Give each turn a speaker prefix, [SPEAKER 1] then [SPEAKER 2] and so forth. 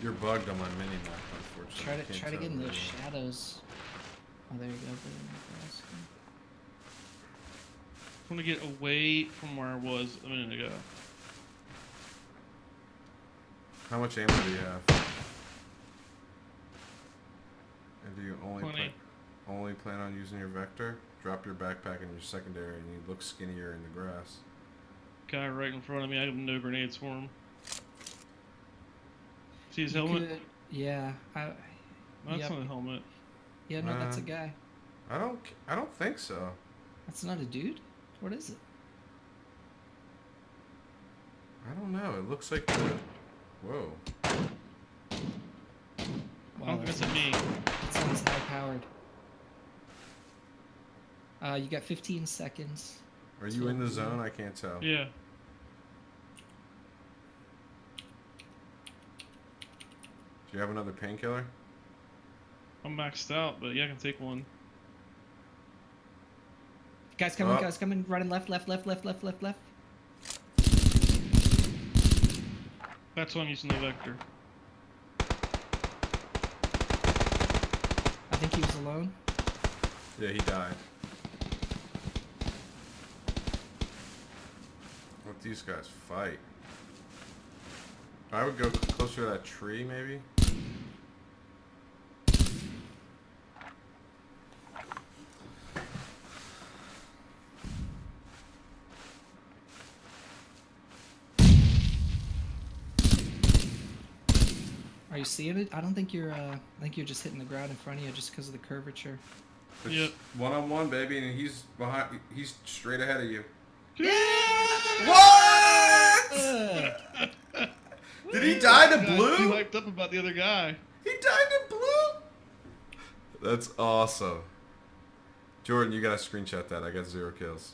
[SPEAKER 1] You're bugged on my mini map, unfortunately.
[SPEAKER 2] Try to get in those shadows. Oh, there you go.
[SPEAKER 3] I want to get away from where I was a minute ago.
[SPEAKER 1] How much ammo do you have? And do you only plan on using your vector? Drop your backpack in your secondary and you look skinnier in the grass.
[SPEAKER 3] Guy right in front of me, I have no grenades for him. See his helmet?
[SPEAKER 2] Yeah.
[SPEAKER 3] That's not a helmet.
[SPEAKER 2] Yeah, no, that's a guy.
[SPEAKER 1] I don't think so.
[SPEAKER 2] That's not a dude? What is it?
[SPEAKER 1] I don't know. It looks like the... Whoa.
[SPEAKER 3] Wow, that's a me.
[SPEAKER 2] That sounds high powered. You got 15 seconds.
[SPEAKER 1] Are you in the zone? I can't tell.
[SPEAKER 3] Yeah.
[SPEAKER 1] Do you have another painkiller?
[SPEAKER 3] I'm maxed out, but yeah, I can take one.
[SPEAKER 2] Guys coming, running left.
[SPEAKER 3] That's why I'm using the vector.
[SPEAKER 2] I think he was alone.
[SPEAKER 1] Yeah, he died. Let these guys fight. I would go closer to that tree, maybe.
[SPEAKER 2] Are you seeing it? I don't think you're. I think you're just hitting the ground in front of you just because of the curvature.
[SPEAKER 1] It's one-on-one, baby, and he's behind. He's straight ahead of you.
[SPEAKER 2] Yeah!
[SPEAKER 1] What? Did he die to blue?
[SPEAKER 3] Too hyped up about the other guy.
[SPEAKER 1] He died to blue? That's awesome. Jordan, you gotta screenshot that. I got 0 kills.